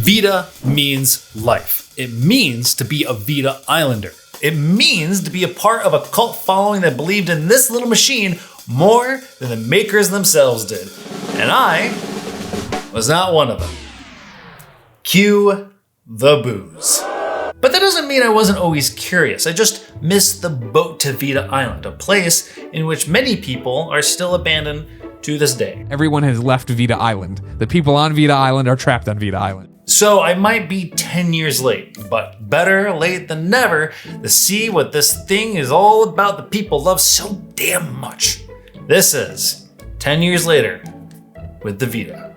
Vita means life. It means to be a Vita Islander. It means to be a part of a cult following that believed in this little machine more than the makers themselves did. And I was not one of them. Cue the booze. But that doesn't mean I wasn't always curious. I just missed the boat to Vita Island, a place in which many people are still abandoned to this day. Everyone has left Vita Island. The people on Vita Island are trapped on Vita Island. So I might be 10 years late, but better late than never to see what this thing is all about that people love so damn much. This is 10 years later with the Vita.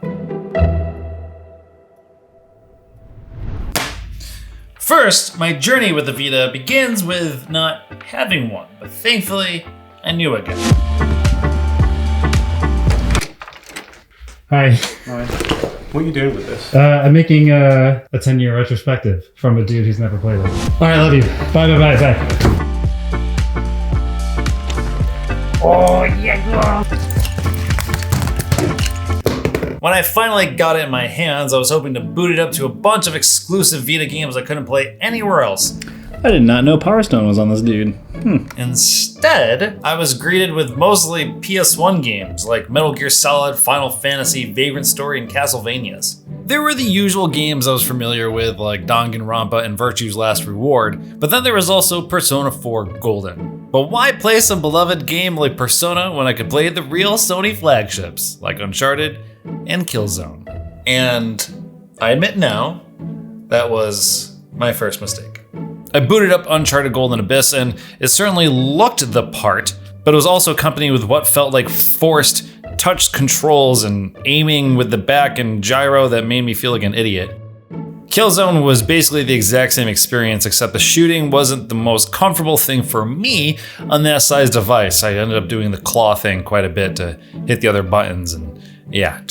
First, my journey with the Vita begins with not having one, but thankfully, I knew again. Hi. Alright. What are you doing with this? I'm making a 10-year retrospective from a dude who's never played it. Alright, love you. Bye. Oh, yeah. When I finally got it in my hands, I was hoping to boot it up to a bunch of exclusive Vita games I couldn't play anywhere else. I did not know Power Stone was on this dude. Instead, I was greeted with mostly PS1 games like Metal Gear Solid, Final Fantasy, Vagrant Story, and Castlevanias. There were the usual games I was familiar with like Danganronpa and Virtue's Last Reward, but then there was also Persona 4 Golden. But why play some beloved game like Persona when I could play the real Sony flagships like Uncharted and Killzone? And I admit now, that was my first mistake. I booted up Uncharted Golden Abyss and it certainly looked the part, but it was also accompanied with what felt like forced touch controls and aiming with the back and gyro that made me feel like an idiot. Killzone was basically the exact same experience, except the shooting wasn't the most comfortable thing for me on that size device. I ended up doing the claw thing quite a bit to hit the other buttons and yeah,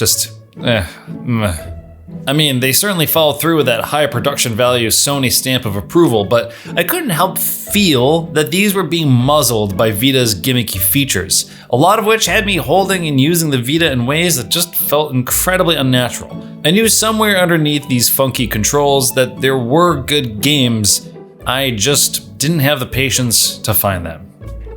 I mean, they certainly followed through with that high production value Sony stamp of approval, but I couldn't help feel that these were being muzzled by Vita's gimmicky features, a lot of which had me holding and using the Vita in ways that just felt incredibly unnatural. I knew somewhere underneath these funky controls that there were good games, I just didn't have the patience to find them.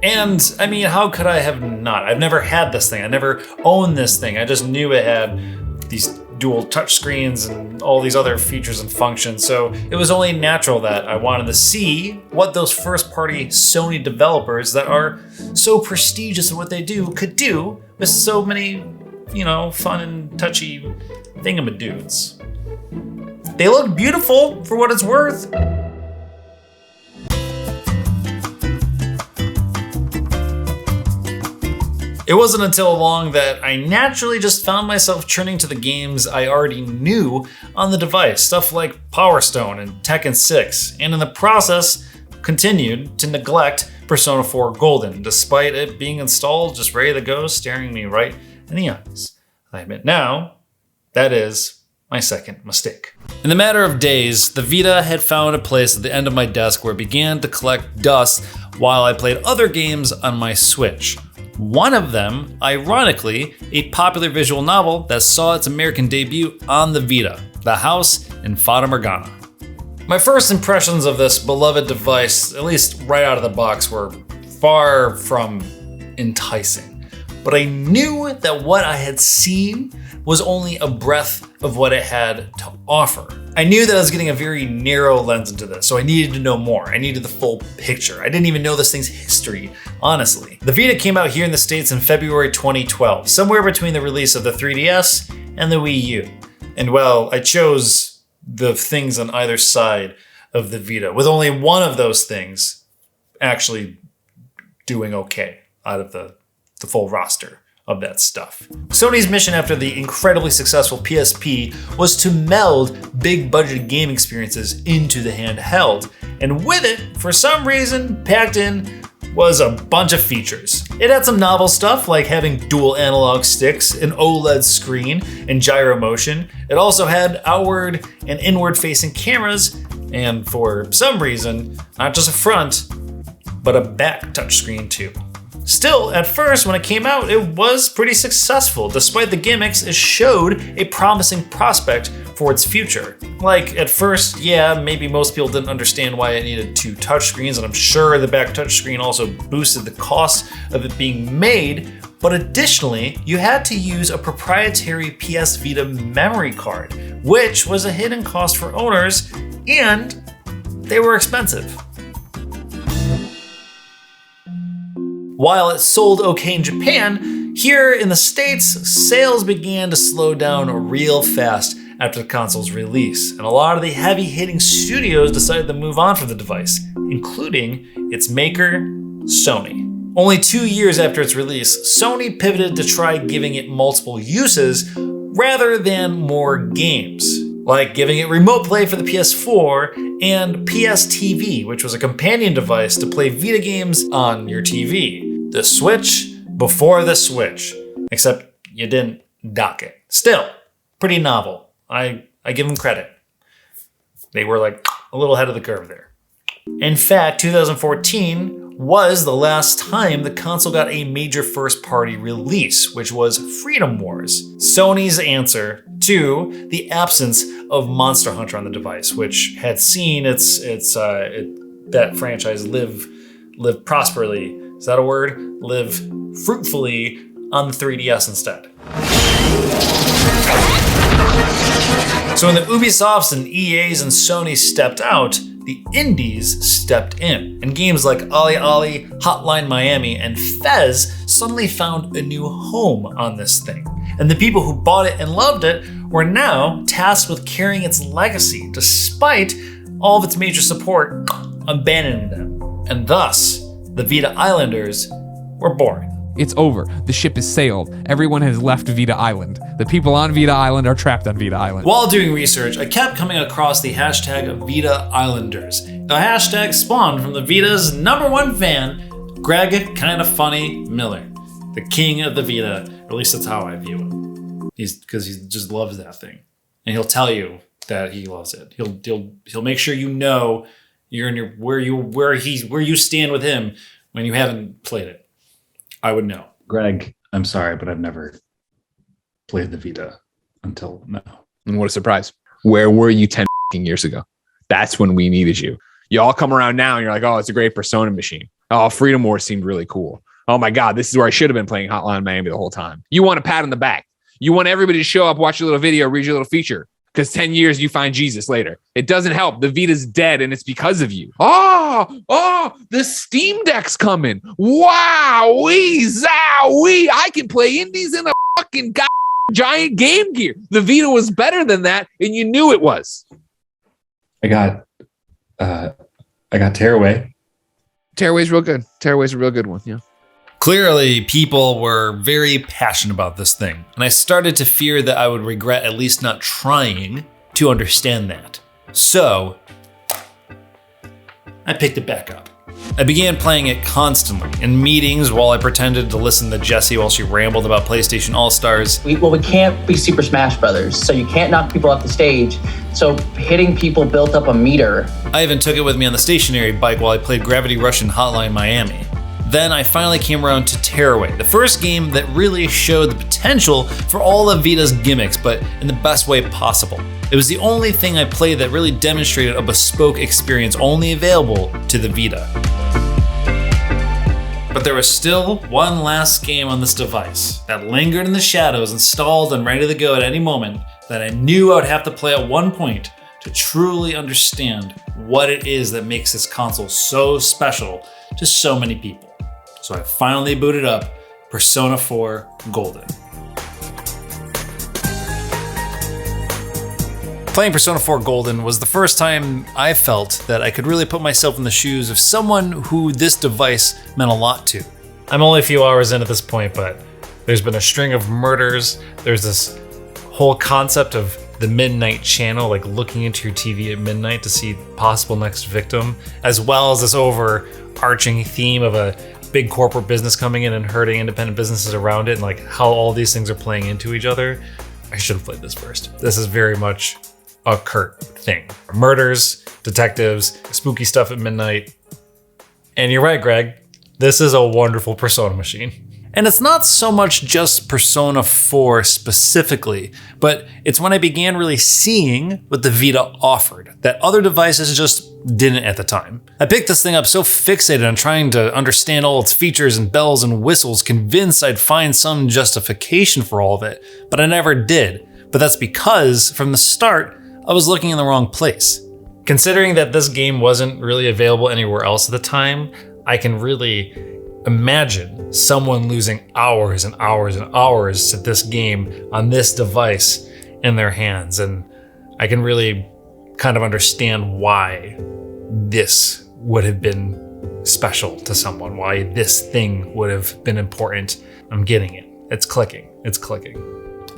And I mean, how could I have not? I've never had this thing, I never owned this thing, I just knew it had these dual touchscreens and all these other features and functions, so it was only natural that I wanted to see what those first-party Sony developers that are so prestigious in what they do could do with so many, fun and touchy thingamadudes. They look beautiful for what it's worth. It wasn't until along that I naturally just found myself turning to the games I already knew on the device, stuff like Power Stone and Tekken 6, and in the process continued to neglect Persona 4 Golden, despite it being installed just ready to go, staring me right in the eyes. I admit now, that is my second mistake. In the matter of days, the Vita had found a place at the end of my desk where it began to collect dust while I played other games on my Switch. One of them, ironically, a popular visual novel that saw its American debut on the Vita, The House in Fata Morgana. My first impressions of this beloved device, at least right out of the box, were far from enticing. But I knew that what I had seen was only a breath of what it had to offer. I knew that I was getting a very narrow lens into this, so I needed to know more. I needed the full picture. I didn't even know this thing's history, honestly. The Vita came out here in the States in February 2012, somewhere between the release of the 3DS and the Wii U. And well, I chose the things on either side of the Vita, with only one of those things actually doing okay out of the full roster of that stuff. Sony's mission after the incredibly successful PSP was to meld big budget game experiences into the handheld, and with it, for some reason, packed in was a bunch of features. It had some novel stuff like having dual analog sticks, an OLED screen, and gyro motion. It also had outward and inward facing cameras, and for some reason, not just a front, but a back touchscreen too. Still, at first when it came out, it was pretty successful. Despite the gimmicks, it showed a promising prospect for its future. Like, at first, yeah, maybe most people didn't understand why it needed 2 touchscreens, and I'm sure the back touchscreen also boosted the cost of it being made, but additionally, you had to use a proprietary PS Vita memory card, which was a hidden cost for owners, and they were expensive. While it sold okay in Japan, here in the States, sales began to slow down real fast after the console's release, and a lot of the heavy-hitting studios decided to move on from the device, including its maker, Sony. Only 2 years after its release, Sony pivoted to try giving it multiple uses rather than more games, like giving it remote play for the PS4 and PS TV, which was a companion device to play Vita games on your TV. The Switch before the Switch, except you didn't dock it. Still, pretty novel. I give them credit. They were like a little ahead of the curve there. In fact, 2014 was the last time the console got a major first-party release, which was Freedom Wars, Sony's answer to the absence of Monster Hunter on the device, which had seen that franchise live prosperly. Is that a word? Live fruitfully on the 3DS instead. So when the Ubisofts and EAs and Sony stepped out, the indies stepped in, and games like Ali Ali, Hotline Miami, and Fez suddenly found a new home on this thing. And the people who bought it and loved it were now tasked with carrying its legacy, despite all of its major support abandoning them. And thus, the Vita Islanders were born. It's over. The ship has sailed. Everyone has left Vita Island. The people on Vita Island are trapped on Vita Island. While doing research, I kept coming across the hashtag Vita Islanders. The hashtag spawned from the Vita's #1 fan, Greg Kinda Funny Miller, the king of the Vita. Or at least that's how I view him. Because he just loves that thing, and he'll tell you that he loves it. He'll make sure you know you're in where you stand with him when you haven't played it. I would know. Greg, I'm sorry, but I've never played the Vita until now. And what a surprise. Where were you 10 years ago? That's when we needed you. You all come around now and you're like, oh, it's a great Persona machine. Oh, Freedom Wars seemed really cool. Oh my God, this is where I should have been playing Hotline Miami the whole time. You want a pat on the back. You want everybody to show up, watch your little video, read your little feature. Because 10 years, you find Jesus later. It doesn't help. The Vita's dead, and it's because of you. Oh, the Steam Deck's coming. Wow-wee, zow-wee. I can play indies in a fucking giant Game Gear. The Vita was better than that, and you knew it was. I got Tearaway. Tearaway's real good. Tearaway's a real good one, yeah. Clearly, people were very passionate about this thing, and I started to fear that I would regret at least not trying to understand that. So, I picked it back up. I began playing it constantly, in meetings while I pretended to listen to Jessie while she rambled about PlayStation All-Stars. We can't be Super Smash Brothers, so you can't knock people off the stage, so hitting people built up a meter. I even took it with me on the stationary bike while I played Gravity Rush and Hotline Miami. Then I finally came around to Tearaway, the first game that really showed the potential for all of Vita's gimmicks, but in the best way possible. It was the only thing I played that really demonstrated a bespoke experience only available to the Vita. But there was still one last game on this device that lingered in the shadows, installed and ready to go at any moment, that I knew I would have to play at one point to truly understand what it is that makes this console so special to so many people. So I finally booted up Persona 4 Golden. Playing Persona 4 Golden was the first time I felt that I could really put myself in the shoes of someone who this device meant a lot to. I'm only a few hours in at this point, but there's been a string of murders. There's this whole concept of the midnight channel, like looking into your TV at midnight to see possible next victim, as well as this overarching theme of a big corporate business coming in and hurting independent businesses around it, and like how all these things are playing into each other. I should have played this first. This is very much a Kurt thing. Murders, detectives, spooky stuff at midnight. And you're right, Greg. This is a wonderful Persona machine. And it's not so much just Persona 4 specifically, but it's when I began really seeing what the Vita offered that other devices just didn't at the time. I picked this thing up so fixated on trying to understand all its features and bells and whistles, convinced I'd find some justification for all of it, but I never did. But that's because, from the start, I was looking in the wrong place. Considering that this game wasn't really available anywhere else at the time, I can really imagine someone losing hours and hours and hours to this game on this device in their hands. And I can really kind of understand why this would have been special to someone, why this thing would have been important. I'm getting it. It's clicking. It's clicking.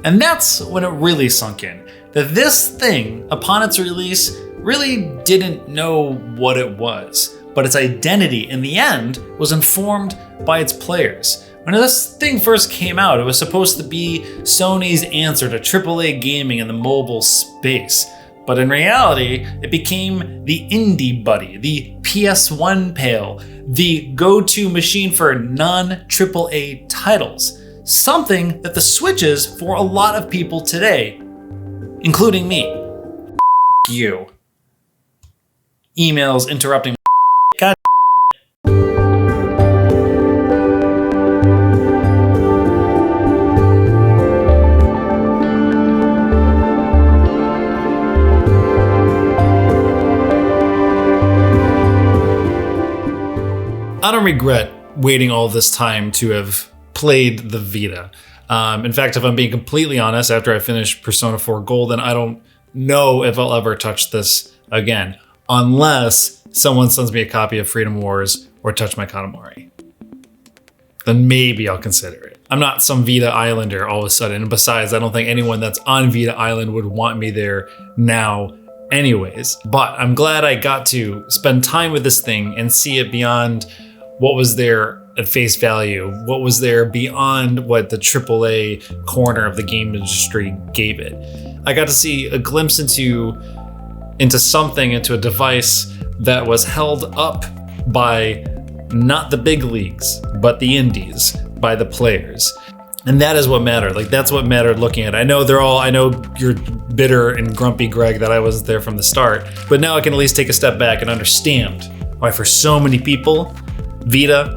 And that's when it really sunk in, that this thing, upon its release, really didn't know what it was. But its identity in the end was informed by its players. When this thing first came out, it was supposed to be Sony's answer to AAA gaming in the mobile space. But in reality, it became the indie buddy, the PS1 pal, the go-to machine for non-AAA titles. Something that the Switch is for a lot of people today, including me. You. Emails interrupting. God. I don't regret waiting all this time to have played the Vita. In fact, if I'm being completely honest, after I finish Persona 4 Golden, I don't know if I'll ever touch this again, unless someone sends me a copy of Freedom Wars or Touch My Katamari. Then maybe I'll consider it. I'm not some Vita Islander all of a sudden, and besides, I don't think anyone that's on Vita Island would want me there now anyways. But I'm glad I got to spend time with this thing and see it beyond what was there at face value, what was there beyond what the AAA corner of the game industry gave it. I got to see a glimpse into a device that was held up by not the big leagues, but the indies, by the players. And that is what mattered. Like, that's what mattered looking at it. I know you're bitter and grumpy, Greg, that I wasn't there from the start, but now I can at least take a step back and understand why for so many people, Vita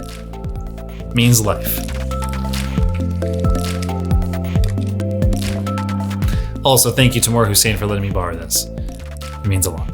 means life. Also, thank you to Tamar Hussein for letting me borrow this. It means a lot.